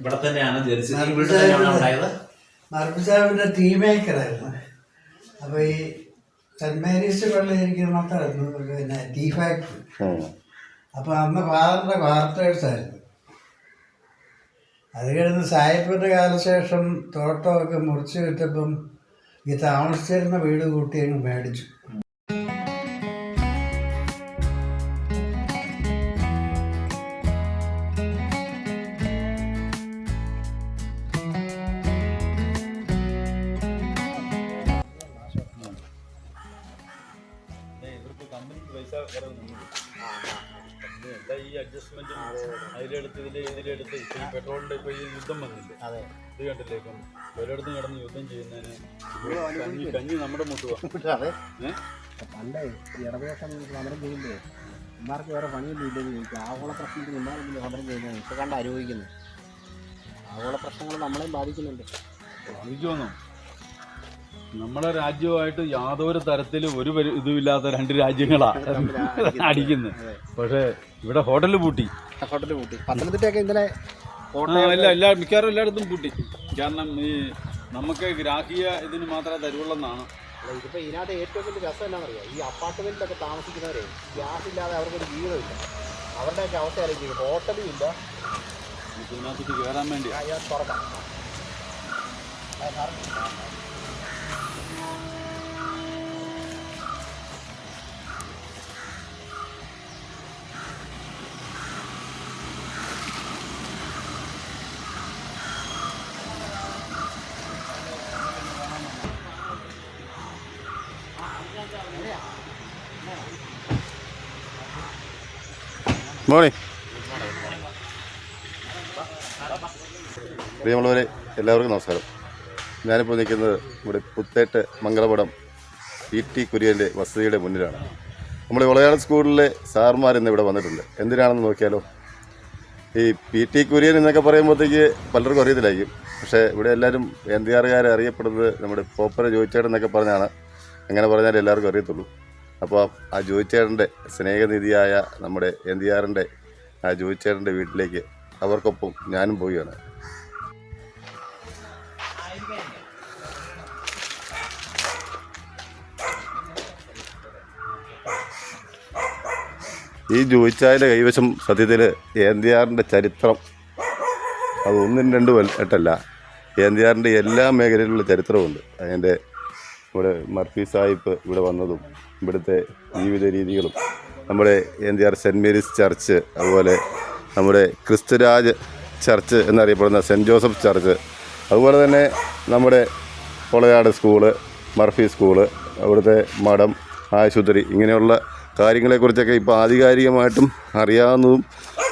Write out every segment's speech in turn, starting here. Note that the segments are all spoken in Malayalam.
ഇവിടെ തന്നെയാണ് മർബി സാഹിബിന്റെ ടീ മേക്കറായിരുന്നു. അപ്പോൾ ഈ സെന്റ് മേരീസ് പള്ളിയിരിക്കുന്നതായിരുന്നു പിന്നെ ടീ ഫാക്ടറി. അപ്പോൾ അന്ന് ഫാദറിന്റെ ക്വാർട്ടേഴ്സായിരുന്നു. അത് കഴിഞ്ഞ് സാഹിബിന്റെ കാലശേഷം തോട്ടമൊക്കെ മുറിച്ച് വിറ്റപ്പം ഈ താമസിച്ചിരുന്ന വീട് കൂട്ടി അങ്ങ് മേടിച്ചു. ഈ അഡ്ജസ്റ്റ്മെന്റും അതിലെടുത്ത് ഇതിലെടുത്ത് ഈ പെട്രോളിന്റെ ഇപ്പൊ ഈ യുദ്ധം വന്നില്ലേ, ഇത് കണ്ടില്ലേ? ഇപ്പം ഒരിടത്തും കിടന്ന് യുദ്ധം ചെയ്യുന്നതിന് കഞ്ഞി നമ്മുടെ മുട്ടുക. പണ്ട് ഇടതുപക്ഷം സമരം ചെയ്യുമ്പോൾ ഇമാർക്ക് വേറെ പണിയൊന്നും ഇല്ലെന്ന് ചോദിക്കും. ആഗോള പ്രശ്നത്തിൽ ഇമാരെങ്കിലും സമരം ചെയ്യുന്നതാണ് ഇപ്പൊ കണ്ട് അനുഭവിക്കുന്നത്. ആഗോള പ്രശ്നങ്ങൾ നമ്മളെയും ബാധിക്കുന്നുണ്ട്. ബാധിക്കുമെന്നോ? നമ്മളെ രാജ്യവുമായിട്ട് യാതൊരു തരത്തിലും ഒരു ഇതുമില്ലാത്ത രണ്ട് രാജ്യങ്ങളാണ് അടിക്കുന്നത്. പക്ഷേ ഇവിടെ ഹോട്ടൽ പൂട്ടി. പത്തനംതിട്ടയൊക്കെ ഇന്നലെ മിക്കവാറും എല്ലായിടത്തും പൂട്ടി. കാരണം ഈ നമുക്ക് ഗ്രാഹ്യ ഇതിന് മാത്രമേ തരുവുള്ളെന്നാണ്. ഇതിപ്പോൾ ഇതിനകത്ത് ഏറ്റവും വലിയ രസം എന്നാണെന്നറിയാം, ഈ അപ്പാർട്ട്മെൻറ്റിലൊക്കെ താമസിക്കുന്നവരെ ഗ്യാസ് ഇല്ലാതെ അവർക്കൊരു ജീവിതമില്ല. അവരുടെയൊക്കെ അവസ്ഥ ആയിരിക്കും. ഹോട്ടലും ഇല്ല. ഇതിനകത്തേക്ക് കയറാൻ വേണ്ടി തുറക്കാം. മോർണിംഗ്. പ്രിയമുള്ളവരെ, എല്ലാവർക്കും നമസ്കാരം. ഞാനിപ്പോൾ നിൽക്കുന്നത് ഇവിടെ പുത്തേട്ട് മംഗളപടം PT കുര്യൻ്റെ വസതിയുടെ മുന്നിലാണ്. നമ്മുടെ വളയാളം സ്കൂളിലെ സാർമാർ ഇന്ന് ഇവിടെ വന്നിട്ടുണ്ട്. എന്തിനാണെന്ന് നോക്കിയാലോ. ഈ PT കുര്യൻ എന്നൊക്കെ പറയുമ്പോഴത്തേക്ക് പലർക്കും അറിയത്തില്ലായിരിക്കും. പക്ഷേ ഇവിടെ എല്ലാവരും NDR-കാരെ അറിയപ്പെടുന്നത് നമ്മുടെ പോപ്പര ജോയിച്ചേട്ടൻ എന്നൊക്കെ പറഞ്ഞാണ്. അങ്ങനെ പറഞ്ഞാൽ എല്ലാവർക്കും അറിയത്തുള്ളൂ. അപ്പോൾ ആ ജോയിച്ചേട്ടൻ്റെ സ്നേഹനിധിയായ നമ്മുടെ NDR-ൻ്റെ ആ ജോയിച്ചേട്ടൻ്റെ വീട്ടിലേക്ക് അവർക്കൊപ്പം ഞാനും പോവുകയാണ്. ഈ ജോയിച്ചായൻ്റെ കൈവശം സത്യത്തിൽ NDR-ൻ്റെ ചരിത്രം അത് 1-2 NDR-ൻ്റെ എല്ലാ മേഖലയിലുള്ള ചരിത്രമുണ്ട്. അതിൻ്റെ ഇവിടെ മർഫി സാഹിബ് ഇവിടെ വന്നതും ഇവിടുത്തെ ജീവിത രീതികളും, നമ്മുടെ NDR സെൻറ്റ് മേരീസ് ചർച്ച്, അതുപോലെ നമ്മുടെ ക്രിസ്തുരാജ് ചർച്ച് എന്നറിയപ്പെടുന്ന സെൻറ്റ് ജോസഫ് ചർച്ച്, അതുപോലെ തന്നെ നമ്മുടെ പൊളയാട് സ്കൂള്, മർഫി സ്കൂള്, അവിടുത്തെ മഠം, ആശുപത്രി, ഇങ്ങനെയുള്ള കാര്യങ്ങളെക്കുറിച്ചൊക്കെ ഇപ്പോൾ ആധികാരികമായിട്ടും അറിയാവുന്നതും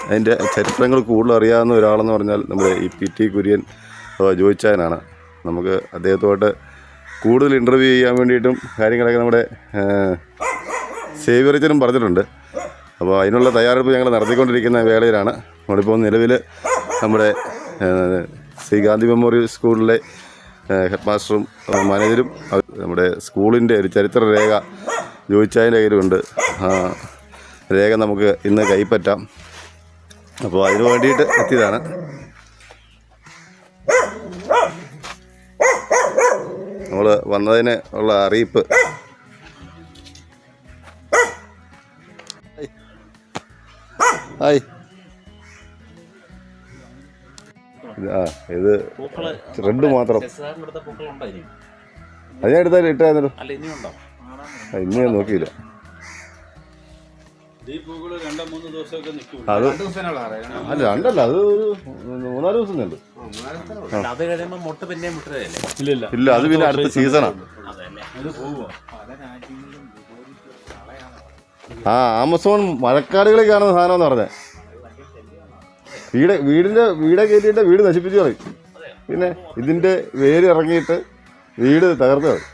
അതിൻ്റെ ചരിത്രങ്ങൾ കൂടുതൽ അറിയാവുന്ന ഒരാളെന്ന് പറഞ്ഞാൽ നമ്മുടെ ഈ PT കുര്യൻ ജോയിച്ചായനാണ്. നമുക്ക് അദ്ദേഹത്തോട്ട് കൂടുതൽ ഇൻ്റർവ്യൂ ചെയ്യാൻ വേണ്ടിയിട്ടും കാര്യങ്ങളൊക്കെ നമ്മുടെ സേവ്യറിച്ചനും പറഞ്ഞിട്ടുണ്ട്. അപ്പോൾ അതിനുള്ള തയ്യാറെടുപ്പ് ഞങ്ങൾ നടത്തിക്കൊണ്ടിരിക്കുന്ന വേളയിലാണ്. നമ്മളിപ്പോൾ നിലവിൽ നമ്മുടെ ശ്രീ ഗാന്ധി മെമ്മോറിയൽ സ്കൂളിലെ ഹെഡ് മാസ്റ്ററും മാനേജരും നമ്മുടെ സ്കൂളിൻ്റെ ഒരു ചരിത്ര രേഖ ജോയിച്ചായൻ്റെ കയ്യിലുണ്ട്. രേഖ നമുക്ക് ഇന്ന് കൈപ്പറ്റാം. അപ്പോൾ അതിനു വേണ്ടിയിട്ട് എത്തിയതാണ്. നമ്മൾ വന്നതിന് ഉള്ള അറിയിപ്പ്. ഹായ്. ഇത് റെഡ് മാത്രം. അത് ഞാൻ എടുത്താൽ ഇട്ടായിരുന്നല്ലോ. ഇന്ന് ഞാൻ നോക്കിയില്ല. അത് അല്ല, രണ്ടല്ല, അത് ഒരു 3-4 ദിവസം ഉണ്ട്. ഇല്ല, അത് പിന്നെ അടുത്ത സീസണാണ്. ആമസോൺ മഴക്കാടുകളിൽ കാണുന്ന സാധനം എന്ന് പറഞ്ഞത് വീടെ കയറ്റിയിട്ട് വീട് നശിപ്പിച്ചു കളയും. പിന്നെ ഇതിന്റെ വേര് ഇറങ്ങിയിട്ട് വീട് തകർത്ത് കളയും.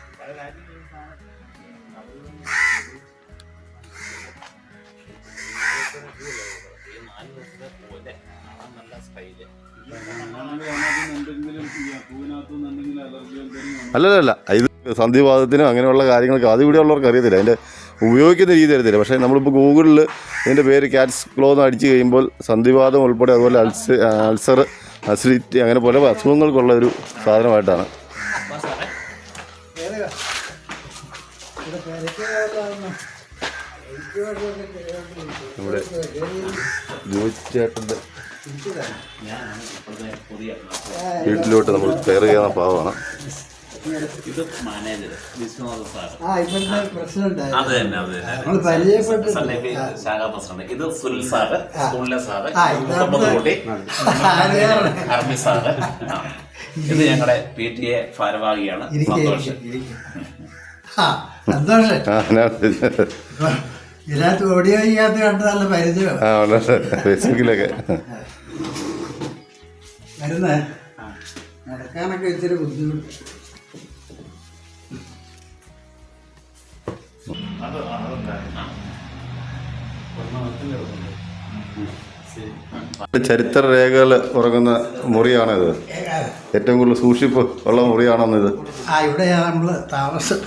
അല്ലല്ല, ഇത് സന്ധിവാദത്തിനും അങ്ങനെയുള്ള കാര്യങ്ങൾക്ക് അത് ഇവിടെ ഉള്ളവർക്ക് അറിയത്തില്ല, അതിൻ്റെ ഉപയോഗിക്കുന്ന രീതി അറിയത്തില്ല. പക്ഷേ നമ്മളിപ്പോൾ ഗൂഗിളിൽ ഇതിൻ്റെ പേര് ക്യാറ്റ്സ് ക്ലോ എന്ന് അടിച്ച് കഴിയുമ്പോൾ സന്ധിവാദം ഉൾപ്പെടെ, അതുപോലെ അൾസർ അസിഡിറ്റി അങ്ങനെ പല അസുഖങ്ങൾക്കുള്ള ഒരു സാധനമായിട്ടാണ്. നമ്മുടെ ജോയിച്ചേട്ടൻ്റെ വീട്ടിലോട്ട് നമ്മൾ കയറി ചെയ്യുന്ന പാവമാണ്. ഇത് മാനേജർ വിശ്വനാഥ് സാർ. ഇപ്പോഴത്തെ പ്രസിഡന്റ് അത് തന്നെ അത് തന്നെ നമ്മൾ പരിചയപ്പെട്ടു. ശാഖാ പ്രസിഡന്റ്. ഇത് സുനിൽ സാറ്, സ്കൂളിലെ സാറ്, ഇതാണ് കുട്ടി ഹർമി സാറ്. ഇത് ഞങ്ങളുടെ PTA ഭാരവാഹിയാണ് സന്തോഷം. സന്തോഷം. ഇതിനകത്ത് ഓഡിയോ ചെയ്യാത്ത കണ്ട് നല്ല പരിചയം ഫേസ്ബുക്കിലൊക്കെ വരുന്നേ. നടക്കാനൊക്കെ ഇച്ചിരി ബുദ്ധിമുട്ട്. ചരിത്ര രേഖകൾ ഉറങ്ങുന്ന മുറിയാണിത്. ഏറ്റവും കൂടുതൽ സൂക്ഷിപ്പ് ഉള്ള മുറിയാണെന്നിത്. ഇവിടെയാണ് നമ്മള് താമസം.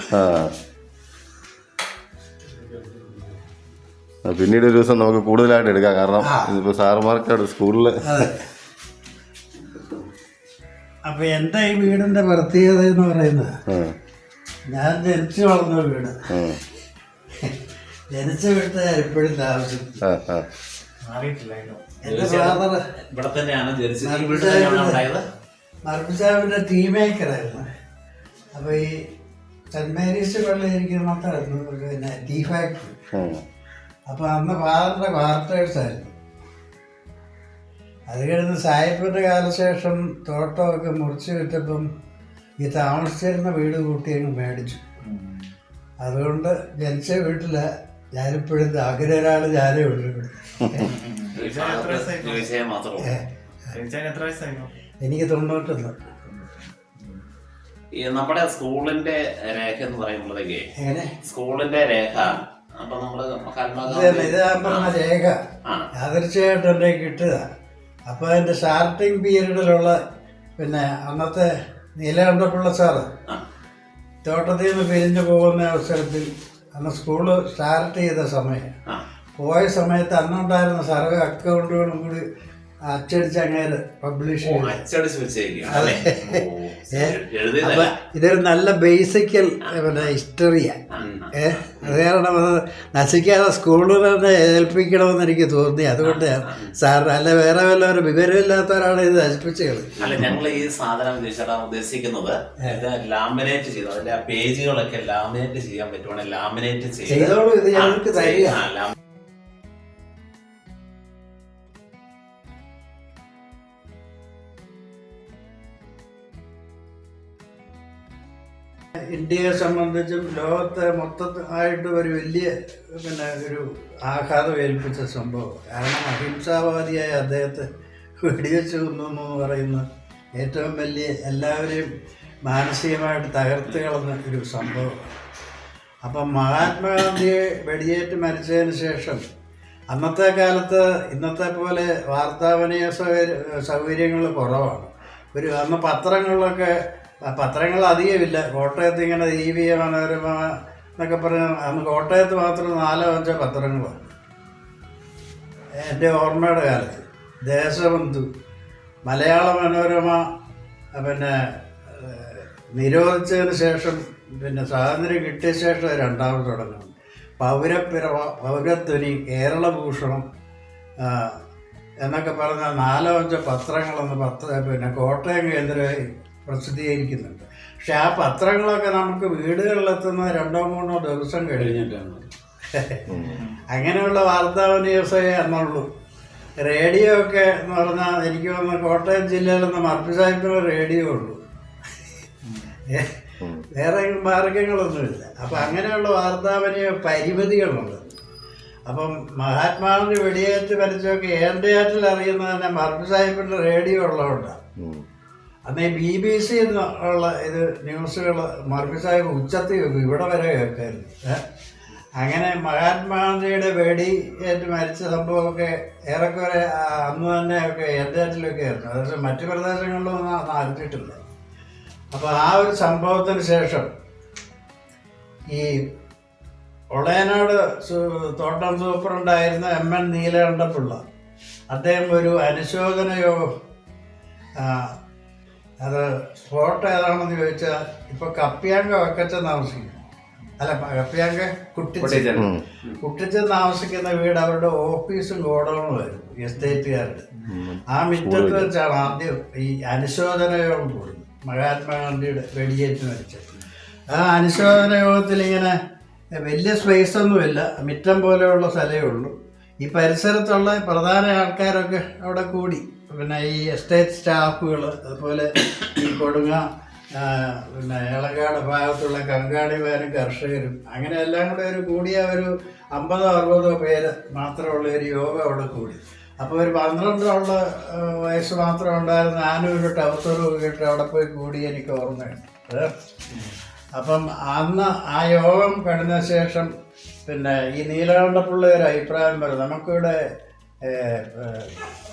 പിന്നീട് ഒരു ദിവസം നമുക്ക് കൂടുതലായിട്ട് എടുക്കാം. കാരണം ഇതിപ്പോ സാറുമാർക്കാണ് സ്കൂളില്. അപ്പൊ എന്റെ ഈ വീടിന്റെ പ്രത്യേകത എന്ന് പറയുന്നത്, ഞാൻ ജനിച്ചു വളർന്ന വീട്. ജനിച്ച വീട്ടിൽ എപ്പോഴും താമസം. എന്റെ ഫാദർ ഇവിടെ തന്നെയാണ് മർബിസാബിന്റെ ടീ മേക്കറായിരുന്നു. അപ്പൊ ഈ സെന്റ് മേരീസ് പള്ളിയിരിക്കുന്നിടത്തായിരുന്നു പിന്നെ ടീ ഫാക്ടറി. അപ്പൊ അന്ന് ഫാദറിന്റെ ക്വാർട്ടേഴ്സ് ആയിരുന്നു. അത് കഴിഞ്ഞ് സാഹിബിന്റെ കാലശേഷം തോട്ടമൊക്കെ മുറിച്ച് വിറ്റപ്പം ഈ താമസിച്ചിരുന്ന വീട് കൂട്ടി അങ്ങ് മേടിച്ചു. അതുകൊണ്ട് ജനിച്ച വീട്ടില ഞാനിപ്പോഴും ആഗ്രഹരാൾ ഞാനേ ഉള്ളു ഇവിടെ. എനിക്ക് 91. നമ്മുടെ സ്കൂളിന്റെ രേഖ എന്ന് പറയുമ്പോഴത്തേക്ക് സ്കൂളിന്റെ രേഖ അപ്പൊ നമ്മള് ഇത് ഞാൻ പറഞ്ഞ രേഖ യാദൃച്ഛയായിട്ട് എന്നെ കിട്ടുക. അപ്പോൾ അതിൻ്റെ സ്റ്റാർട്ടിങ് പീരീഡിലുള്ള പിന്നെ അന്നത്തെ നീലകണ്ഠപിള്ള സാറ് തോട്ടത്തിൽ നിന്ന് പിരിഞ്ഞു പോകുന്ന അവസരത്തിൽ അന്ന് സ്കൂള് സ്റ്റാർട്ട് ചെയ്ത സമയം പോയ സമയത്ത് അന്നുണ്ടായിരുന്ന സർവേ അക്കൗണ്ടുകളും കൂടി അച്ചടിച്ച് അങ്ങനെ പബ്ലിഷ് ചെയ്തു. അപ്പൊ ഇതൊരു നല്ല ബേസിക്കൽ പിന്നെ ഹിസ്റ്ററിയാണ്. അത് കാരണം അത് നശിക്കാതെ സ്കൂളിൽ തന്നെ ഏൽപ്പിക്കണമെന്ന് എനിക്ക് തോന്നി. അതുകൊണ്ട് സാറിന് അല്ല വേറെ വല്ലവരും വിവരമില്ലാത്തവരാണ് ഇത് നശിപ്പിച്ചത്. അല്ല, ഞങ്ങൾ ഈ സാധനം ഉദ്ദേശിക്കുന്നത് ലാമിനേറ്റ് ചെയ്തു. അതിന്റെ ആ പേജുകളൊക്കെ ലാമിനേറ്റ് ചെയ്യാൻ പറ്റുവാണെങ്കിൽ ലാമിനേറ്റ് ചെയ്തോളൂ. ഇത് ഞങ്ങൾക്ക് തരിക. ഇന്ത്യയെ സംബന്ധിച്ചും ലോകത്തെ മൊത്തമായിട്ട് ഒരു വലിയ പിന്നെ ഒരു ആഘാതം ഏൽപ്പിച്ച സംഭവം. കാരണം അഹിംസാവാദിയായ അദ്ദേഹത്തെ വെടിവെച്ച് കൊന്നു എന്ന് പറയുന്ന ഏറ്റവും വലിയ എല്ലാവരെയും മാനസികമായിട്ട് തകർത്ത് കളഞ്ഞ ഒരു സംഭവം. അപ്പം മഹാത്മാഗാന്ധിയെ വെടിയേറ്റ് മരിച്ചതിന് ശേഷം അന്നത്തെ കാലത്ത് ഇന്നത്തെ പോലെ വാർത്താവിനിമയ സൗകര്യങ്ങൾ കുറവാണ്. അന്ന് പത്രങ്ങൾ അധികമില്ല. കോട്ടയത്ത് ഇങ്ങനെ ദീപിക, മനോരമ എന്നൊക്കെ പറഞ്ഞാൽ അന്ന് കോട്ടയത്ത് മാത്രം 4-5 പത്രങ്ങളാണ് എൻ്റെ ഓർമ്മയുടെ കാലത്ത്. ദേശബന്ധു, മലയാള മനോരമ പിന്നെ നിരോധിച്ചതിന് ശേഷം പിന്നെ സ്വാതന്ത്ര്യം കിട്ടിയ ശേഷം രണ്ടാമത് തുടങ്ങുന്നു. പൗരപ്പിരവ, പൗരധ്വനി, കേരളഭൂഷണം എന്നൊക്കെ പറഞ്ഞ 4-5 പത്രങ്ങളൊന്ന് പിന്നെ കോട്ടയം കേന്ദ്രമായി പ്രസിദ്ധീകരിക്കുന്നുണ്ട്. പക്ഷെ ആ പത്രങ്ങളൊക്കെ നമുക്ക് വീടുകളിലെത്തുന്ന 2-3 ദിവസം കഴിഞ്ഞിട്ടാണ്. അങ്ങനെയുള്ള വാർത്താവിനിമയമേ അന്നുള്ളൂ. റേഡിയോ ഒക്കെ എന്ന് പറഞ്ഞാൽ എനിക്ക് തോന്നുന്നു കോട്ടയം ജില്ലയിലൊന്ന് മർപ്പിസാഹിബിന് റേഡിയോ ഉള്ളൂ, വേറെ മാർഗങ്ങളൊന്നുമില്ല. അപ്പം അങ്ങനെയുള്ള വാർത്താവിനിമയ പരിമിതികളുണ്ട്. അപ്പം മഹാത്മാവിൻ്റെ വെടിയേറ്റ് മരിച്ചൊക്കെ ഏൻ്റെയാറ്റിൽ അറിയുന്നത് തന്നെ മർപ്പിസാഹിബിൻ്റെ റേഡിയോ ഉള്ളതുകൊണ്ടാണ്. അന്ന് ഈ BBC എന്നുള്ള ഇത് ന്യൂസുകൾ മർഫി സാഹിബ് ഉച്ചത്തിൽ വെക്കും, ഇവിടെ വരെ കേൾക്കായിരുന്നു. അങ്ങനെ മഹാത്മാഗാന്ധിയുടെ വെടിയേറ്റ് മരിച്ച സംഭവമൊക്കെ ഏറെക്കുറെ അന്ന് തന്നെയൊക്കെ ഏൻ്റെയാറ്റിലൊക്കെ ആയിരുന്നു. അതായത് മറ്റു പ്രദേശങ്ങളിലൊന്നും അറിഞ്ഞിട്ടില്ല. അപ്പോൾ ആ ഒരു സംഭവത്തിന് ശേഷം ഈ ഒളയനാട് തോട്ടം സൂപ്രണ്ടായിരുന്ന MN നീലകണ്ഠപിള്ള അദ്ദേഹം ഒരു അനുശോചന യോഗം അത് സ്പോട്ട് ഏതാണെന്ന് ചോദിച്ചാൽ ഇപ്പോൾ കപ്പിയാങ്ക വക്കച്ച താമസിക്കുന്നു, അല്ല കപ്പിയാങ്ക കുട്ടിച്ചൻ താമസിക്കുന്ന വീട് അവരുടെ ഓഫീസും ഗോഡൗണും ആയിരുന്നു എസ്റ്റേറ്റുകാരുടെ. ആ മുറ്റത്ത് വെച്ചാണ് ആദ്യം ഈ അനുശോചന യോഗം കൂടുന്നത്. മഹാത്മാഗാന്ധിയുടെ വെടിയേറ്റ് മരിച്ചത്. ആ അനുശോചന യോഗത്തിൽ ഇങ്ങനെ വലിയ സ്പേസ് ഒന്നുമില്ല, മുറ്റം പോലെയുള്ള സ്ഥലമേ ഉള്ളൂ. ഈ പരിസരത്തുള്ള പ്രധാന ആൾക്കാരൊക്കെ അവിടെ കൂടി, പിന്നെ ഈ എസ്റ്റേറ്റ് സ്റ്റാഫുകൾ, അതുപോലെ ഈ കൊടുങ്ങ പിന്നെ ഏളങ്കാട് ഭാഗത്തുള്ള കങ്കാണിമാരും കർഷകരും, അങ്ങനെ എല്ലാം കൂടെ ഒരു കൂടിയ ഒരു 50-60 പേര് മാത്രമുള്ള ഒരു യോഗം അവിടെ കൂടി. അപ്പോൾ ഒരു 12 വയസ്സ് മാത്രം ഉണ്ടായിരുന്ന ആനൂര് ടൗസർ കേട്ട് അവിടെ പോയി കൂടി എനിക്ക് ഓർമ്മയുണ്ട്. അപ്പം അന്ന് ആ യോഗം കഴിഞ്ഞ ശേഷം പിന്നെ ഈ നീലകണ്ഠപിള്ള ഒരു അഭിപ്രായം പറയും, നമുക്കിവിടെ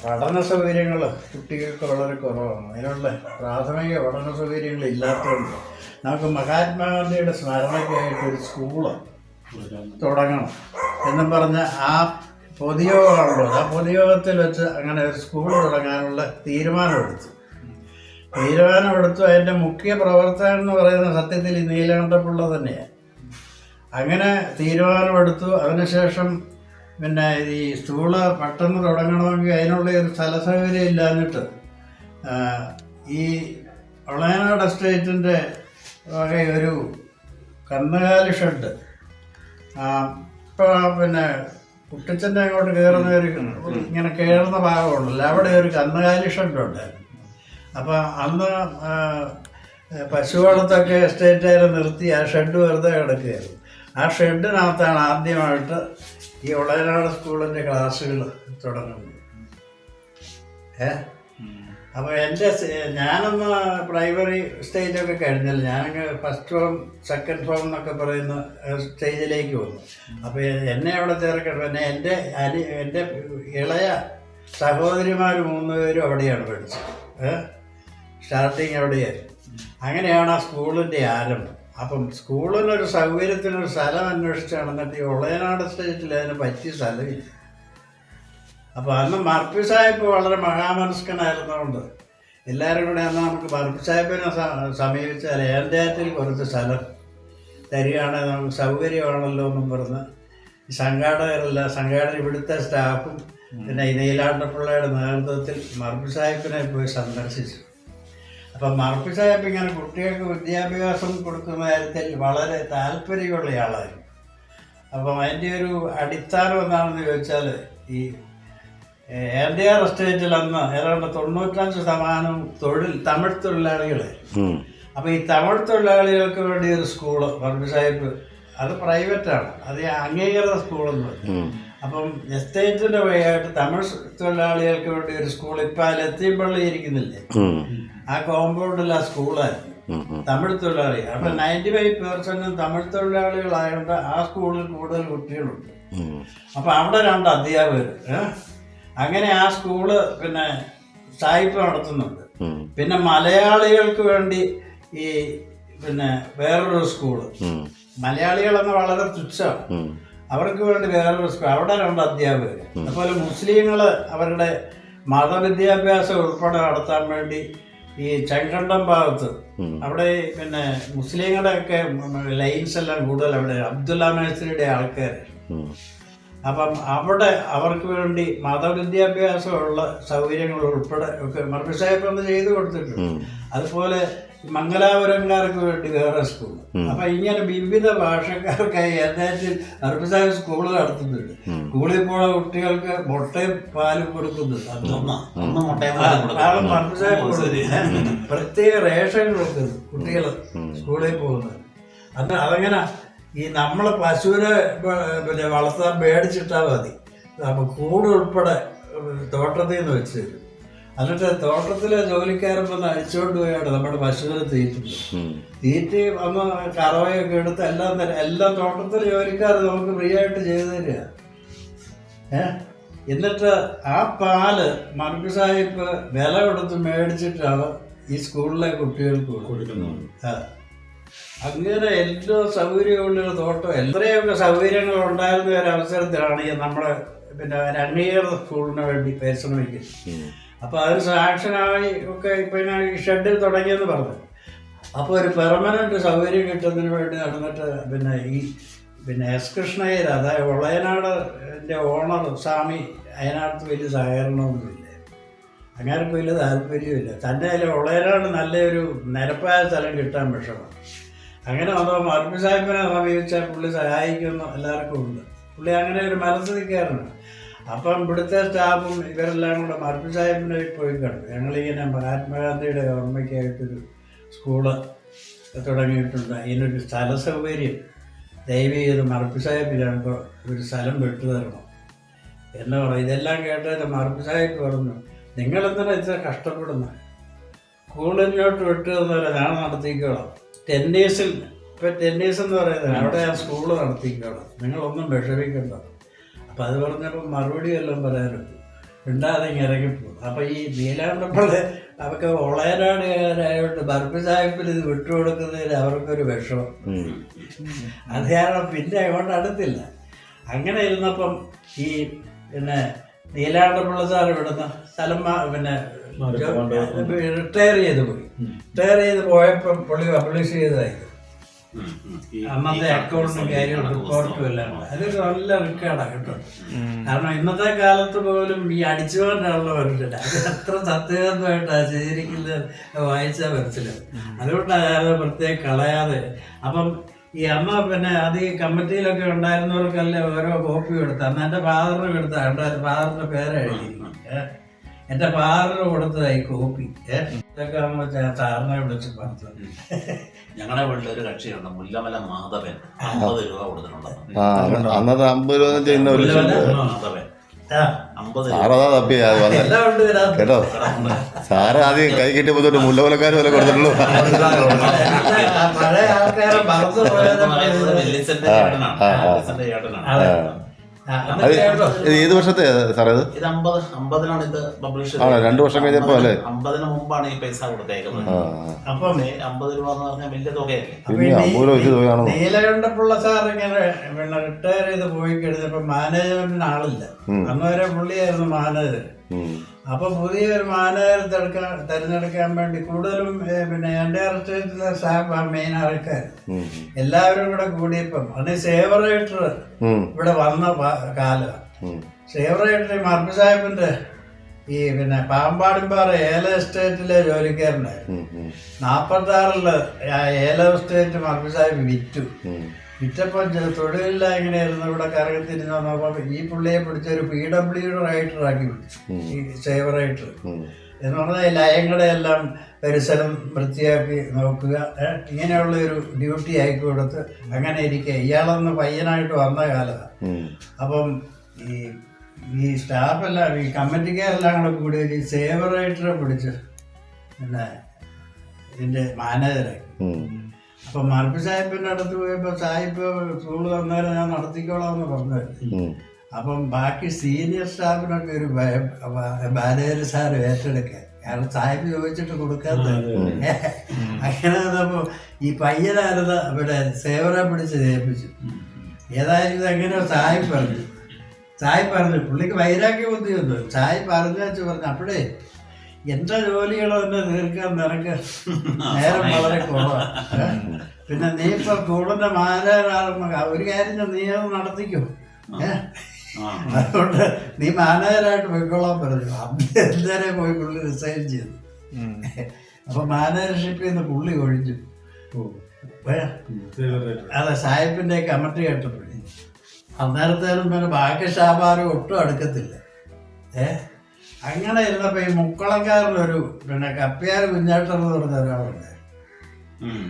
പഠന സൗകര്യങ്ങൾ കുട്ടികൾക്ക് വളരെ കുറവാണ്, അതിനുള്ള പ്രാഥമിക പഠന സൗകര്യങ്ങൾ ഇല്ലാത്തതുകൊണ്ട് നമുക്ക് മഹാത്മാഗാന്ധിയുടെ സ്മരണയ്ക്കായിട്ട് ഒരു സ്കൂള് തുടങ്ങണം എന്നും പറഞ്ഞ് ആ പൊതുയോഗമാണല്ലോ, ആ പൊതുയോഗത്തിൽ വെച്ച് അങ്ങനെ ഒരു സ്കൂൾ തുടങ്ങാനുള്ള തീരുമാനമെടുത്തു. അതിൻ്റെ മുഖ്യ പ്രവർത്തകൻ എന്ന് പറയുന്ന സത്യത്തിൽ ഈ നീലകണ്ഠപിള്ള തന്നെയാണ്. അങ്ങനെ തീരുമാനമെടുത്തു. അതിനുശേഷം പിന്നെ ഈ സ്കൂള് പെട്ടെന്ന് തുടങ്ങണമെങ്കിൽ അതിനുള്ള ഒരു സ്ഥല സൗകര്യം ഇല്ലാഞ്ഞിട്ട് ഈ ഒളയനാട് എസ്റ്റേറ്റിൻ്റെ വക ഒരു കന്നുകാലി ഷെഡ്, ഇപ്പോൾ പിന്നെ കുട്ടിച്ചൻ്റെ അങ്ങോട്ട് കയറുന്ന ഒരു ഇങ്ങനെ കയറുന്ന ഭാഗമുണ്ടല്ലോ, അവിടെ ഒരു കന്നുകാലി ഷെഡുണ്ടായിരുന്നു. അപ്പോൾ അന്ന് പശുവളത്തൊക്കെ എസ്റ്റേറ്റുകാരെ നിർത്തി ആ ഷെഡ് വെറുതെ കിടക്കുകയായിരുന്നു. ആ ഷെഡിനകത്താണ് ആദ്യമായിട്ട് ഈ ഒളയനാട് സ്കൂളിൻ്റെ ക്ലാസ്സുകൾ തുടങ്ങുന്നത്. അപ്പോൾ ഞാനൊന്ന് പ്രൈമറി സ്റ്റേജൊക്കെ കഴിഞ്ഞില്ല, ഞാനങ്ങ് ഫസ്റ്റ് ഫോം സെക്കൻഡ് ഫോം എന്നൊക്കെ പറയുന്ന സ്റ്റേജിലേക്ക് വന്നു. അപ്പോൾ എന്നെ അവിടെ ചേർക്കണം. പിന്നെ എൻ്റെ ഇളയ സഹോദരിമാർ 3 പേരും അവിടെയാണ് പഠിച്ചത്. സ്റ്റാർട്ടിങ് അവിടെയായിരുന്നു. അങ്ങനെയാണ് ആ സ്കൂളിൻ്റെ ആരംഭം. അപ്പം സ്കൂളിനൊരു സൗകര്യത്തിനൊരു സ്ഥലം അന്വേഷിച്ച് നടന്നിട്ട് ഈ ഒളയനാട് സ്റ്റേറ്റിൽ അതിന് പറ്റിയ സ്ഥലമില്ല. അപ്പോൾ അന്ന് മർപ്പി സാഹിബ് വളരെ മഹാമനസ്കനായിരുന്നതുകൊണ്ട് എല്ലാവരും കൂടെ അന്ന് നമുക്ക് മർപ്പി സാഹിബിനെ സമീപിച്ചാൽ ഏന്താറ്റിൽ കുറച്ച് സ്ഥലം തരികയാണെങ്കിൽ നമുക്ക് സൗകര്യമാണല്ലോ എന്നും പറഞ്ഞ് സംഘാടകർ ഇവിടുത്തെ സ്റ്റാഫും പിന്നെ ഈ നീലാണ്ടപിള്ളയുടെ നേതൃത്വത്തിൽ മർപ്പി സാഹിബിനെ പോയി സന്ദർശിച്ചു. അപ്പം മർപ്പി സാഹിബ് ഇങ്ങനെ കുട്ടികൾക്ക് വിദ്യാഭ്യാസം കൊടുക്കുന്ന കാര്യത്തിൽ വളരെ താല്പര്യമുള്ള ആളായിരുന്നു. അപ്പം അതിൻ്റെ ഒരു അടിസ്ഥാനം എന്താണെന്ന് ചോദിച്ചാൽ ഈ NDR എസ്റ്റേറ്റിൽ അന്ന് ഏതാണ്ട് 95% തമിഴ് തൊഴിലാളികളായിരുന്നു. അപ്പോൾ ഈ തമിഴ് തൊഴിലാളികൾക്ക് വേണ്ടി ഒരു സ്കൂള് മർപ്പി സാഹിബ്, അത് പ്രൈവറ്റാണ്, അത് അംഗീകൃത സ്കൂളെന്ന് പറഞ്ഞു. അപ്പം എസ്റ്റേറ്റിൻ്റെ വഴിയായിട്ട് തമിഴ് തൊഴിലാളികൾക്ക് വേണ്ടി ഒരു സ്കൂൾ ഇപ്പം ലത്തീംപള്ളി ഇരിക്കുന്നില്ലേ, ആ കോമ്പൗണ്ടിൽ ആ സ്കൂളായിരുന്നു തമിഴ് തൊഴിലാളികൾ. അപ്പം 95% തമിഴ് തൊഴിലാളികളായതുകൊണ്ട് ആ സ്കൂളിൽ കൂടുതൽ കുട്ടികളുണ്ട്. അപ്പം അവിടെ 2 അധ്യാപകർ. അങ്ങനെ ആ സ്കൂള് പിന്നെ സാഹിബ് നടത്തുന്നുണ്ട്. പിന്നെ മലയാളികൾക്ക് വേണ്ടി ഈ പിന്നെ വേറൊരു സ്കൂള്, മലയാളികളെന്ന് വളരെ തുച്ഛമാണ്, അവർക്ക് വേണ്ടി വേറൊരു സ്കൂൾ, അവിടെ 2 അധ്യാപകർ. അതുപോലെ മുസ്ലിങ്ങൾ അവരുടെ മതവിദ്യാഭ്യാസം ഉൾപ്പെടെ നടത്താൻ വേണ്ടി ഈ ചെങ്കണ്ടം ഭാഗത്ത് അവിടെ പിന്നെ മുസ്ലിങ്ങളുടെ ഒക്കെ ലൈൻസ് എല്ലാം കൂടുതൽ അവിടെ അബ്ദുല്ല മേസ്ത്രിയുടെ ആൾക്കാർ. അപ്പം അവിടെ അവർക്ക് വേണ്ടി മതവിദ്യാഭ്യാസമുള്ള സൗകര്യങ്ങൾ ഉൾപ്പെടെ ഒക്കെ മർപ്പി സാഹിബ് ഒന്ന് ചെയ്തു കൊടുത്തിട്ടുണ്ട്. അതുപോലെ മംഗലാപുരംകാർക്ക് വേണ്ടി വേറെ സ്കൂൾ. അപ്പം ഇങ്ങനെ വിവിധ ഭാഷക്കാർക്കായി യഥാർത്ഥത്തിൽ മർപ്പി സാഹിബ് സ്കൂള് നടത്തുന്നുണ്ട്. സ്കൂളിൽ പോയ കുട്ടികൾക്ക് മുട്ടയും പാലും കൊടുക്കുന്നുണ്ട്. മർപ്പി സാഹിബ് കൊടുക്കുന്നത് പ്രത്യേക റേഷൻ കൊടുക്കുന്നു കുട്ടികൾ സ്കൂളിൽ പോകുന്നത്. അതങ്ങനെ ഈ നമ്മൾ പശുവിനെ പിന്നെ വളർത്താൻ മേടിച്ചിട്ടാൽ മതി, അപ്പം കൂട് ഉൾപ്പെടെ തോട്ടത്തിൽ നിന്ന് വെച്ച് തരും. എന്നിട്ട് തോട്ടത്തിലെ ജോലിക്കാരൻ വന്ന് അഴിച്ചുകൊണ്ട് പോയാണ് നമ്മുടെ പശുവിനെ തീറ്റി വന്ന് കറവയൊക്കെ എടുത്ത് എല്ലാം തോട്ടത്തിലെ ജോലിക്കാർ നമുക്ക് ഫ്രീ ആയിട്ട് ചെയ്തു തരിക. എന്നിട്ട് ആ പാല് മർപ്പി സാഹിബ് വില കൊടുത്ത് മേടിച്ചിട്ടാണ് ഈ സ്കൂളിലെ കുട്ടികൾക്ക് കൊടുക്കുന്നത്. അങ്ങനെ എല്ലാ സൗകര്യമുള്ളൊരു തോട്ടം, എത്രയൊക്കെ സൗകര്യങ്ങൾ ഉണ്ടായിരുന്ന ഒരു അവസരത്തിലാണ് ഈ നമ്മുടെ പിന്നെ ഒരു അംഗീകൃത സ്കൂളിന് വേണ്ടി പരിശ്രമിക്കുന്നത്. അപ്പോൾ അതിന് സാക്ഷനായി ഒക്കെ പിന്നെ ഈ ഷെഡിൽ തുടങ്ങിയെന്ന് പറഞ്ഞു. അപ്പോൾ ഒരു പെർമനന്റ് സൗകര്യം കിട്ടുന്നതിന് വേണ്ടി നടന്നിട്ട് പിന്നെ എസ് കൃഷ്ണയ്യർ, അതായത് ഒളയനാടിൻ്റെ ഓണർ സ്വാമി, അതിനകത്ത് വലിയ സഹകരണമൊന്നുമില്ല. അങ്ങനെയൊക്കെ വലിയ താല്പര്യമില്ല. തന്നെ അതിൽ ഒളയനാട് നല്ലൊരു നിരപ്പായ സ്ഥലം കിട്ടാൻ വിഷമം. അങ്ങനെ വന്നപ്പോൾ മർഫി സാഹിബിനെ സമീപിച്ചാൽ പുള്ളി സഹായിക്കുമെന്ന് എല്ലാവർക്കും ഉണ്ട്. പുള്ളി അങ്ങനെ ഒരു മനസ്സിലാക്കാറുണ്ട്. അപ്പം ഇവിടുത്തെ സ്റ്റാഫും ഇവരെല്ലാം കൂടെ മർഫി സാഹിബിനെ പോയി കണ്ടു. ഞങ്ങളിങ്ങനെ മഹാത്മാഗാന്ധിയുടെ ഓർമ്മയ്ക്കായിട്ടൊരു സ്കൂള് തുടങ്ങിയിട്ടുണ്ട്. അതിനൊരു സ്ഥല സൗകര്യം ദയവ് ചെയ്ത് മർഫി സാഹിബ് ഞങ്ങൾക്ക് ഒരു സ്ഥലം വിട്ടു തരണം എന്ന് പറഞ്ഞു. ഇതെല്ലാം കേട്ടത് മർഫി സാഹിബ് പറഞ്ഞു, നിങ്ങളെന്തിനാ ഇത്ര കഷ്ടപ്പെടുന്നത്? സ്കൂളിങ്ങോട്ട് വിട്ടു തന്നവരെ ഞാൻ നടത്തിക്കോളാം. ടെന്നീസിൽ ഇപ്പം ടെന്നീസ് എന്ന് പറയുന്നത് അവിടെ ഞാൻ സ്കൂള് നടത്തിക്കോളാം, നിങ്ങളൊന്നും വിഷമിക്കണ്ട. അപ്പം അത് പറഞ്ഞപ്പോൾ മറുപടി എല്ലാം പറയാനുണ്ട്, ഉണ്ടാതെ ഇറങ്ങിപ്പോകും. അപ്പം ഈ നീലാണ്ടപ്പോൾ അവർക്ക് ഒളയനാടുകാരായോണ്ട് മർഫി സാഹിബിൽ ഇത് വിട്ടുകൊടുക്കുന്നതിന് അവർക്കൊരു വിഷമം. അത് കാരണം പിന്നെ അങ്ങോട്ട് അടുത്തില്ല. അങ്ങനെ ഇരുന്നപ്പം ഈ പിന്നെ നീലാണ്ടപിള്ള സാർ ഇവിടുന്ന് സ്ഥലം പിന്നെ റിട്ടയർ ചെയ്ത് പോയി. റിട്ടയർ ചെയ്ത് പോയപ്പോൾ പുള്ളി പബ്ലിഷ് ചെയ്തതായിരുന്നു അന്നത്തെ അക്കൗണ്ടും കാര്യവും റിപ്പോർട്ടും എല്ലാം. അതൊരു നല്ല റിക്കാർഡാണ് കേട്ടോ. കാരണം ഇന്നത്തെ കാലത്ത് പോലും ഈ അടിച്ചുകൊണ്ടുള്ള വരത്തില്ല. അത് എത്ര സത്യസന്ധമായിട്ടാണ് ചെയ്തിരിക്കുന്നത് വായിച്ചാൽ വരത്തില്ല. അതുകൊണ്ടാണ് അത് പ്രത്യേകം കളയാതെ. അപ്പം ഈ അമ്മ പിന്നെ അത് ഈ കമ്മിറ്റിയിലൊക്കെ ഉണ്ടായിരുന്നവർക്കല്ലേ ഓരോ കോപ്പി കൊടുത്ത. അന്ന് എൻ്റെ ഫാദറിന് കൊടുത്ത ഫാദറിൻ്റെ പേരെഴുതിയിരിക്കും. എൻ്റെ ഫാദറിന് കൊടുത്തതായി കോപ്പി. ഇതൊക്കെ ആകുമ്പോൾ സാറിനെ വിളിച്ച് പറഞ്ഞു. ഞങ്ങളുടെ വീട്ടിലൊരു കക്ഷിയുണ്ട്, മുല്ലമല മാധവൻ, 50 രൂപ കൊടുത്തിട്ടുണ്ട്. അന്നത്തെ 50 രൂപ ചെയ്യുന്ന ഒരു മാധവൻ 50 സാറതാ തപ്പിയാ കേട്ടോ. സാറ് ആദ്യം കൈ കിട്ടിയപ്പോ തൊട്ട് മുല്ലമലക്കാർ വില കൊടുത്തിട്ടുള്ളൂ. പഴയ ആൾക്കാരെ മറന്നു പോയത്. വെല്ലിച്ചന്റെ ചേട്ടനാണ്. അത് ഏത് വർഷത്തെ സാറേ? ഇത് 50-ലാണ് ഇത് പബ്ലിഷ് ആണോ? 2 വർഷം കഴിഞ്ഞപ്പോ അല്ലേ? 50-ന് മുമ്പാണ് ഈ പൈസ കൊടുത്തേക്കുന്നത്. അപ്പം 50 രൂപ എന്ന് പറഞ്ഞാൽ വലിയ തുകയല്ലേ. പിന്നെ 50 രൂപ വലിയ തുകയാണോ? നീലകണ്ഠപിള്ള സാർ ഇങ്ങനെ പിന്നെ റിട്ടയർ ചെയ്ത് പോയി കഴിഞ്ഞപ്പോ മാനേജ്മെന്റിന് ആളില്ല. അന്നുവരെ പുള്ളിയായിരുന്നു മാനേജർ. അപ്പൊ പുതിയൊരു മാനേജർ തെരഞ്ഞെടുക്കാൻ വേണ്ടി കൂടുതലും പിന്നെ എൻ്റെ സ്റ്റേറ്റിലെ സ്റ്റാഫ് മെയിൻ ആൾക്കാർ എല്ലാവരും കൂടെ കൂടിയപ്പം അന്ന് സേവറേറ്റർ ഇവിടെ വന്ന കാലമാണ്. സേവറേറ്റർ മർഫി സാഹിബിന്റെ ഈ പിന്നെ പാമ്പാടിമ്പാറ ഏല എസ്റ്റേറ്റിലെ ജോലിക്കാരനായിരുന്നു. 46-ല് ഏല എസ്റ്റേറ്റ് മർഫി സാഹിബ് വിറ്റു. വിറ്റപ്പോൾ തൊഴിലില്ല എങ്ങനെയായിരുന്നു ഇവിടെ കറങ്ങത്തിരിഞ്ഞ് വന്നപ്പോൾ ഈ പുള്ളിയെ പിടിച്ചൊരു PW റൈറ്ററാക്കി വിളിച്ചു. ഈ സേവ റൈറ്റർ എന്ന് പറഞ്ഞാൽ ലയങ്ങളെ എല്ലാം പരിസരം വൃത്തിയാക്കി നോക്കുക, ഇങ്ങനെയുള്ള ഒരു ഡ്യൂട്ടി ആക്കി കൊടുത്ത് അങ്ങനെ ഇരിക്കുക. ഇയാളൊന്ന് പയ്യനായിട്ട് വന്ന കാലമാണ്. അപ്പം ഈ സ്റ്റാഫെല്ലാം ഈ കമ്മിറ്റിക്കാരെല്ലാം കൂടെ കൂടി ഈ സേവ റൈറ്ററെ പിടിച്ച് പിന്നെ ഇതിൻ്റെ മാനേജറാക്കി. അപ്പം മർഫി സാഹിബിൻ്റെ അടുത്ത് പോയപ്പോൾ സാഹിബ് സ്കൂള് തന്നേരം ഞാൻ നടത്തിക്കോളാം എന്ന് പറഞ്ഞായിരുന്നു. അപ്പം ബാക്കി സീനിയർ സ്റ്റാഫിനൊക്കെ ഒരു മാനേജർ സാർ ഏറ്റെടുക്കാൻ, കാരണം സാഹിബ് ചോദിച്ചിട്ട് കൊടുക്കാത്ത. അങ്ങനെ വന്നപ്പോൾ ഈ പയ്യനാരത ഇവിടെ സേവനെ പിടിച്ച് ഏൽപ്പിച്ചു. ഏതായാലും ഇതെങ്ങനെയോ സാഹിബ് പറഞ്ഞു പുള്ളിക്ക് വൈരാഗ്യ ബുദ്ധിയൊന്നും. സാഹിബ് പറഞ്ഞു പറഞ്ഞു അപ്പോഴേ എന്റെ ജോലികളോ എന്നെ തീർക്കാൻ നിനക്ക് നേരം വളരെ കുറവാണ്. പിന്നെ നീ ഇപ്പൊ സ്കൂളിന്റെ മാനേജറാകുമ്പോ ഒരു കാര്യം നീ അത് നടത്തിക്കും. അതുകൊണ്ട് നീ മാനേജറായിട്ട് പോയിക്കോളാൻ പറഞ്ഞു. എന്തായാലും പോയി പുള്ളി റിസൈൻ ചെയ്തു. അപ്പൊ മാനേജർഷിപ്പിൽ നിന്ന് പുള്ളി ഒഴിച്ചു. അതെ, സാഹിബിന്റെ കമ്മിറ്റി കേട്ടപ്പോഴേ അന്നേരത്തേനും പിന്നെ ബാക്കി സ്റ്റാഫാരും ഒട്ടും അടുക്കത്തില്ല. അങ്ങനെ ഇരുന്നപ്പോ ഈ മുക്കളംകാരനൊരു പിന്നെ കപ്പ്യാർ കുഞ്ഞാട്ടൻ എന്ന് പറഞ്ഞ ഒരാളുണ്ടായിരുന്നു.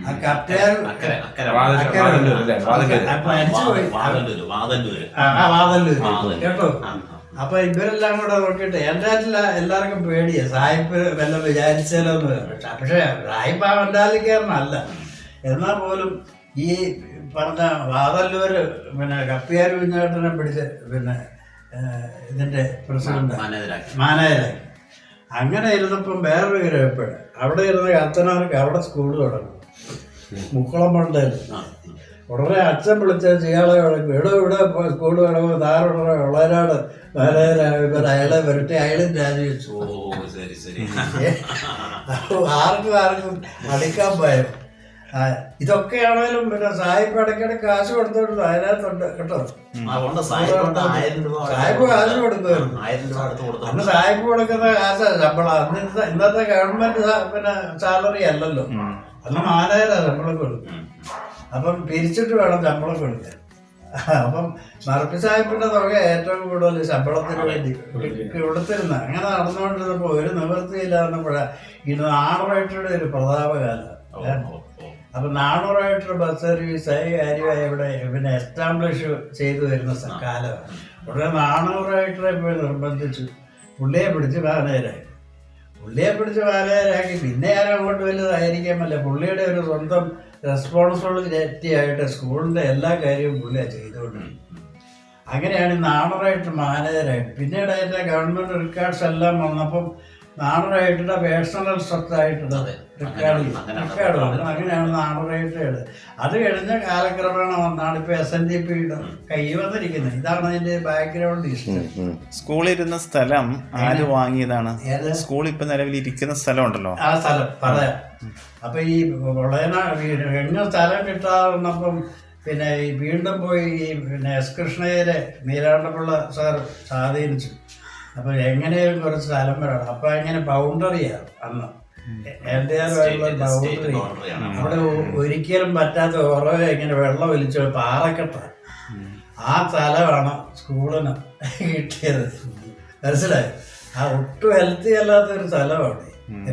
ആ കപ്പ്യാർ വാതല്ലൂര് കേട്ടോ. അപ്പൊ ഇവരെല്ലാം കൂടെ നോക്കിയിട്ട് എൻ്റെ എല്ലാവർക്കും പേടിയാ സാഹിബ് വല്ല വിചാരിച്ചാലോ എന്ന്. പക്ഷെ സാഹിബ് ആ വണ്ടാലിക്കാരനല്ല. എന്നാൽ പോലും ഈ പറഞ്ഞ വാതല്ലൂര് പിന്നെ കപ്പ്യാർ കുഞ്ഞാട്ടനെ പിടിച്ച് പിന്നെ ഇതിന്റെ പ്രസിഡന്റ് മാനേജരാക്കി. അങ്ങനെ ഇരുന്നപ്പം വേറൊരു ഗ്രഹപ്പെട് അവിടെ ഇരുന്ന കത്തനാർക്ക് അവിടെ സ്കൂൾ തുടങ്ങും മുക്കുളം പണ്ടേൽ. ഉടനെ അച്ഛൻ വിളിച്ച ഇയാളെ ഇവിടെ സ്കൂൾ വേണമെങ്കിൽ താറുടനെ ഉള്ളവരാട് അയാളെ വരട്ടെ അയാളും രാജിവെച്ചു. ഓ ശരി ശരി. ആർക്കും അടിക്കാൻ ഭയം. ഇതൊക്കെയാണേലും പിന്നെ സാഹിബ് ഇടയ്ക്കിടയ്ക്ക് കാശ് കൊടുത്തോണ്ട് അതിനകത്തുണ്ട് കേട്ടോ. സാഹിബ് കാശ് കൊടുക്കുമായിരുന്നു. 1000 രൂപ അടുത്ത് കൊടുത്തു. അന്ന് സാഹിബ് കൊടുക്കുന്ന കാശാ ശമ്പളം. അന്ന് ഇന്നത്തെ ഗവൺമെന്റ് പിന്നെ സാലറി അല്ലല്ലോ. അന്ന് 4000 ശമ്പളം കൊടുക്കും. അപ്പം പിരിച്ചിട്ട് വേണം ശമ്പളം കൊടുക്കാൻ. അപ്പം മർഫി സാഹിബിന്റെ തുക ഏറ്റവും കൂടുതൽ ശമ്പളത്തിന് വേണ്ടി കൊടുത്തിരുന്ന. അങ്ങനെ നടന്നുകൊണ്ടിരുന്നപ്പോൾ ഒരു നിവൃത്തിയില്ലാന്നപ്പോഴാണ് ഈ നാണുറേറ്ററുടെ ഒരു പ്രതാപകാലം. അപ്പൊ നാണുറേറ്റർ ബസ് സർവീസ് കാര്യമായി ഇവിടെ പിന്നെ എസ്റ്റാബ്ലിഷ് ചെയ്തു വരുന്ന കാലമാണ്. ഉടനെ നാണുറേറ്ററെ പോയി നിർബന്ധിച്ചു പുള്ളിയെ പിടിച്ച് വാനേരാക്കി. പിന്നെ ഞാൻ അങ്ങോട്ട് വലുതായിരിക്കാമല്ല, പുള്ളിയുടെ ഒരു സ്വന്തം റെസ്പോൺസിബിലിറ്റി ആയിട്ട് സ്കൂളിൻ്റെ എല്ലാ കാര്യവും പുള്ളിയാണ് ചെയ്തുകൊണ്ടിരുന്നത്. അങ്ങനെയാണ് നാണുറേറ്റർ മാനേജരായിട്ട്. പിന്നീട് അതിൻ്റെ ഗവൺമെൻറ് റെക്കോർഡ്സ് എല്ലാം വന്നപ്പം നാണുറേറ്ററുടെ പേഴ്സണൽ സ്വത്തായിട്ട് റെക്കോർഡ് വന്നു. അങ്ങനെയാണ് നാണുറേറ്റർ. അത് കഴിഞ്ഞ കാലക്രമേണ വന്നാണ് ഇപ്പോൾ SNDPയുടെ കൈ വന്നിരിക്കുന്നത്. ഇതാണ് അതിന്റെ ബാക്ക്ഗ്രൗണ്ട് ഹിസ്റ്ററി. സ്കൂളിൽ ഇരുന്ന സ്ഥലം ആര് വാങ്ങിയതാണ്? സ്കൂൾ ഇപ്പൊ നിലവിൽ ഇരിക്കുന്ന സ്ഥലം ഉണ്ടല്ലോ, ആ സ്ഥലം പറയാം. അപ്പൊ ഈ എങ്ങനെ സ്ഥലം കിട്ടാറുണ്ടപ്പം പിന്നെ ഈ വീണ്ടും പോയി ഈ പിന്നെ S. കൃഷ്ണയ്യരെ നീലാണ്ടപിള്ള സാർ സ്വാധീനിച്ചു. അപ്പൊ എങ്ങനെയും കുറച്ച് സ്ഥലം വരണം. അപ്പൊ ഇങ്ങനെ ബൗണ്ടറിയാണ് അന്ന് ബൗണ്ടറി. അവിടെ ഒരിക്കലും പറ്റാത്ത ഉറവെ ഇങ്ങനെ വെള്ളം ഒലിച്ചു പാറക്കെട്ട ആ സ്ഥലമാണ് സ്കൂളിന് കിട്ടിയത്. മനസ്സിലായോ? ആ ഒട്ടും ഹെൽത്തി അല്ലാത്തൊരു സ്ഥലമാണ്.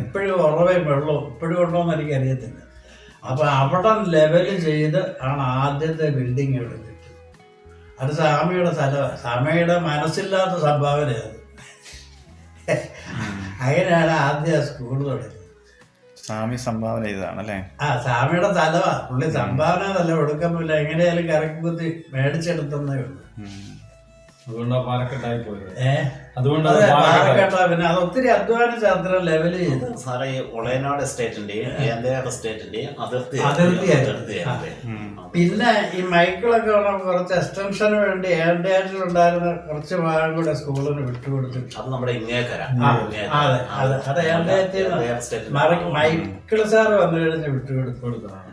എപ്പോഴും ഉറവയും വെള്ളവും എപ്പോഴും ഉണ്ടോയെന്ന് എനിക്കറിയത്തില്ല. അപ്പൊ അവിടെ ലെവല് ചെയ്ത് ആണ് ആദ്യത്തെ ബിൽഡിംഗ് ഇവിടെ കിട്ടി. അത് സ്വാമിയുടെ സ്ഥലമാണ്. സ്വാമിയുടെ മനസ്സില്ലാത്ത സംഭാവനയാണ്. അങ്ങനെയാണ് ആദ്യം സ്കൂൾ തുടങ്ങിയത്. സ്വാമി സംഭാവന ചെയ്തതാണല്ലേ? ആ സ്വാമിയുടെ സ്ഥലമാ. പുള്ളി സംഭാവന നല്ല ഒടുക്കമില്ല, എങ്ങനെയാലും കറക്കി കുത്തി മേടിച്ചെടുത്തേ ഉള്ളൂ. അതുകൊണ്ടാണ് പാലക്കെട്ടായി പോയത്. പാലക്കെട്ട പിന്നെ അത് ഒത്തിരി അധ്വാനിച്ച് അത്ര ലെവല് ചെയ്തു. സാറേ ഈ ഒളയനാട് എസ്റ്റേറ്റിന്റെയും എസ്റ്റേറ്റിന്റെയും അതിർത്തിയായി. പിന്നെ ഈ മൈക്കിളൊക്കെ കുറച്ച് എക്സ്റ്റൻഷന് വേണ്ടി ഏണ്ടേറ്റിലുണ്ടായിരുന്ന കുറച്ച് ഭാഗം കൂടെ സ്കൂളിന് വിട്ടുകൊടുത്തിട്ട് അത് നമ്മുടെ ഇങ്ങേക്കര. അത് ഏണ്ടേറ്റിൽ മൈക്കിൾ സാറ് വന്നു കഴിഞ്ഞ് വിട്ടുകൊടുത്തതാണ്.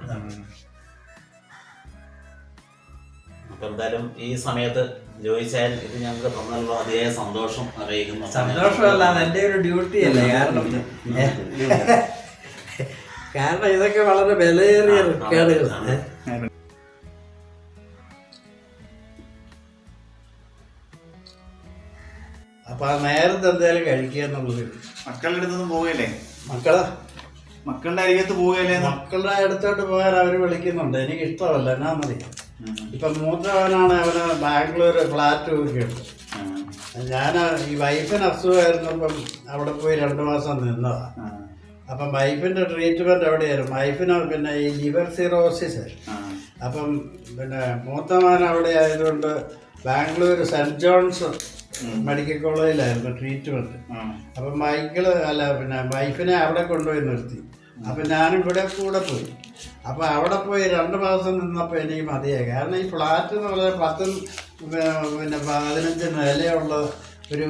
അപ്പൊ എന്തായാലും ഈ സമയത്ത് ചോദിച്ചാൽ ഇത് ഞങ്ങൾക്ക് തന്നുള്ള അതേ സന്തോഷം അറിയിക്കുന്നു. സന്തോഷമല്ല, അതെന്റെ ഒരു ഡ്യൂട്ടി അല്ലേ. കാരണം ഇതൊക്കെ വളരെ വിലയേറിയ റെക്കോർഡുകളാണ്. അപ്പൊ ആ നേരത്തെ എന്തായാലും കഴിക്കുക എന്നുള്ളത്. മക്കളുടെ അടുത്തൊന്നും പോവുകയല്ലേ? മക്കളുടെ അരികത്ത് പോവുകയല്ലേ? മക്കളുടെ അടുത്തോട്ട് പോകാൻ അവർ വിളിക്കുന്നുണ്ട്. എനിക്ക് ഇഷ്ടമല്ല. എന്നാ മതി. ഇപ്പൊ മൂത്തവനാണ്, അവന് ബാംഗ്ലൂർ ഫ്ലാറ്റ് നോക്കിയുണ്ട്. ഞാൻ ഈ വൈഫിന് അസുഖമായിരുന്നപ്പം അവിടെ പോയി 2 മാസം നിന്നതാ. അപ്പം വൈഫിന്റെ ട്രീറ്റ്മെന്റ് എവിടെയായിരുന്നു. വൈഫിന് പിന്നെ ഈ ലിവർ സിറോസിസ്. അപ്പം പിന്നെ മൂത്തവൻ അവിടെ ആയതുകൊണ്ട് ബാംഗ്ലൂർ സെന്റ് ജോൺസ് മെഡിക്കൽ കോളേജിലായിരുന്നു ട്രീറ്റ്മെന്റ്. അപ്പം പിന്നെ വൈഫിനെ അവിടെ കൊണ്ടുപോയി നിർത്തി. അപ്പം ഞാനും ഇവിടെ കൂടെ പോയി. അപ്പം അവിടെ പോയി 2 മാസം നിന്നപ്പോൾ എനിക്ക് മതിയായി. കാരണം ഈ ഫ്ലാറ്റ് എന്ന് പറഞ്ഞാൽ 10 പിന്നെ 15 നിലയുള്ള ഒരു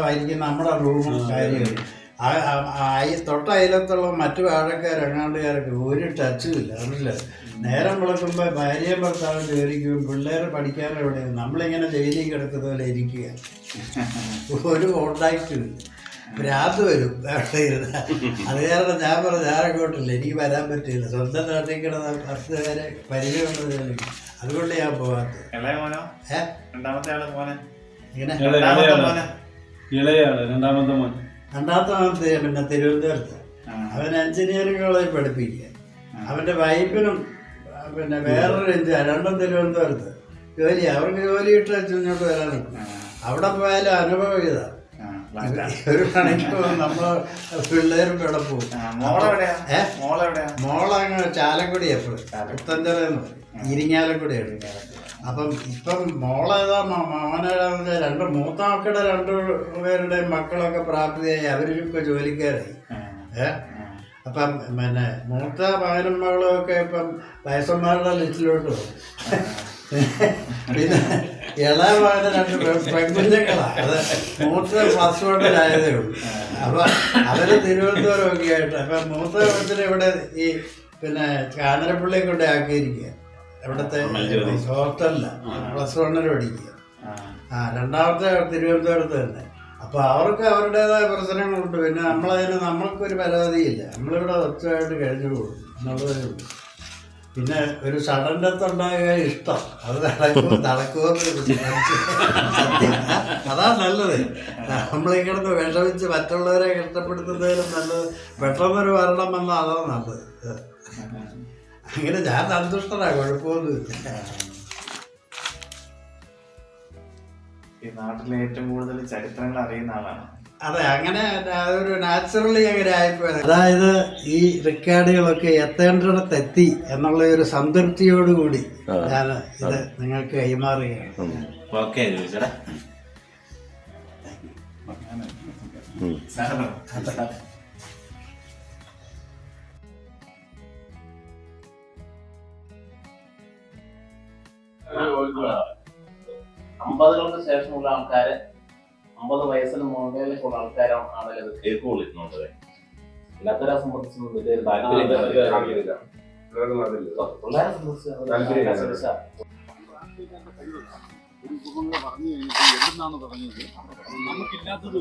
ആയിരിക്കും നമ്മുടെ റൂമും കാര്യങ്ങളും. തൊട്ടയലത്തുള്ള മറ്റു വാഴക്കാരങ്ങാണ്ടുകാരൊക്കെ ഒരു ടച്ചും ഇല്ല. അറിയില്ല. നേരം വിളക്കുമ്പോൾ ഭാര്യയും ഭർത്താവും ജോലിക്കും പിള്ളേർ പഠിക്കാനും എവിടെ നമ്മളിങ്ങനെ ജയിലിൽ കിടക്കുന്ന പോലെ ഇരിക്കുക. ഒരു കോണ്ടാക്റ്റും ഇല്ല. ഭ്രാന്ത് വരും അവിടെ ഇരുന്ന. അത് കാരണം ഞാൻ പറഞ്ഞു ഞാനങ്ങോട്ടില്ല, എനിക്ക് വരാൻ പറ്റില്ല. സ്വന്തം നാട്ടിൽ കിടന്ന 10 പേരെ പരിചയമുള്ളത് അതുകൊണ്ട് ഞാൻ പോകാത്തത്. രണ്ടാമത്തെ പിന്നെ തിരുവനന്തപുരത്ത്. അവൻ എഞ്ചിനീയറിംഗ് കോളേജിൽ പഠിപ്പിക്കുക. അവന്റെ വൈഫിനും പിന്നെ വേറൊരു രണ്ടും തിരുവനന്തപുരത്ത് ജോലി. അവർക്ക് ജോലി ഇട്ട് ഇങ്ങോട്ട് വരാനും അവിടെ പോയാലും അനുഭവം ഇതാ. ഒരു കണക്ക് നമ്മളെ പിള്ളേരും ഇവിടെ പോകും. മോളങ്ങ് ചാലക്കുടി എപ്പോഴും പുത്തഞ്ചിറ ഇരിങ്ങാലക്കുടിയാണ്. അപ്പം ഇപ്പം മോളേതാ മോനേതാന്ന് 2 മൂത്ത മക്കളുടെ 2 പേരുടെയും മക്കളൊക്കെ പ്രാപ്തിയായി. അവരൊക്കെ ജോലിക്കാരായി. അപ്പം പിന്നെ മൂത്ത മകനും മകളും ഒക്കെ ഇപ്പം വയസ്സന്മാരുടെ ലിസ്റ്റിലോട്ട് പോകും. പിന്നെ ഇളയ മകന് 2 പെൺകുഞ്ഞുങ്ങളാണ്. അത് മൂത്ത +1-ലായതേ ഉള്ളൂ. അപ്പം അവര് തിരുവനന്തപുരമൊക്കെ ആയിട്ട് അപ്പം മൂത്ത കൊച്ചിനെ ഇവിടെ ഈ പിന്നെ കാഞ്ഞിരപ്പള്ളിയെ കൊണ്ട് ആക്കിയിരിക്കുക. ഇവിടുത്തെ ഹോസ്റ്റലിലാണ് +1 പഠിക്കുക. രണ്ടാമത്തെ തിരുവനന്തപുരത്ത് തന്നെ. അപ്പോൾ അവർക്ക് അവരുടേതായ പ്രശ്നങ്ങളുണ്ട്. പിന്നെ നമ്മൾക്കൊരു പരാതിയില്ല. നമ്മളിവിടെ ഒച്ചയായിട്ട് കഴിഞ്ഞു പോകും എന്നുള്ളതേ ഉള്ളൂ. പിന്നെ ഒരു സഡൻ ഡെത്ത് ഉണ്ടാകുക ഇഷ്ടം. അത് നടക്കുമെന്ന് അതാ നല്ലത്. നമ്മളീ കിടന്ന് വിഷമിച്ച് മറ്റുള്ളവരെ കഷ്ടപ്പെടുത്തുന്നതിലും നല്ലത് പെട്ടെന്നൊരു മരണം വന്നാൽ അതാ നല്ലത്. അങ്ങനെ ഞാൻ സന്തുഷ്ടനാണ്, കുഴപ്പമൊന്നുമില്ല. ഈ നാട്ടിലെ ഏറ്റവും കൂടുതൽ ചരിത്രങ്ങൾ അറിയുന്ന ആളാണ്. അതെ, അങ്ങനെ അതൊരു നാച്ചുറലി അങ്ങനെ ആയിപ്പോയത്. അതായത് ഈ റെക്കോർഡുകളൊക്കെ എത്തേണ്ടിടത്ത് എത്തി എന്നുള്ള ഒരു സംതൃപ്തിയോടുകൂടി ഞാൻ ഇത് നിങ്ങൾക്ക് കൈമാറുകയാണ്. ഓക്കെ ചോദിച്ചടാ. അമ്പതുകൾക്ക് ശേഷമുള്ള ആൾക്കാര് 50 വയസ്സിന് മുകളിലേക്കുള്ള ആൾക്കാരാണ് ആണെങ്കിലും അത് കേക്ക് വിളിക്കുന്നുണ്ട്. എല്ലാത്തവരെ സംബന്ധിച്ച് വലിയൊരു താല്പര്യം പിള്ളേരെ സംബന്ധിച്ച് പറഞ്ഞു കഴിഞ്ഞിട്ട് എവിടുന്നാണ് തുടങ്ങിയത് നമുക്കില്ലാത്തത്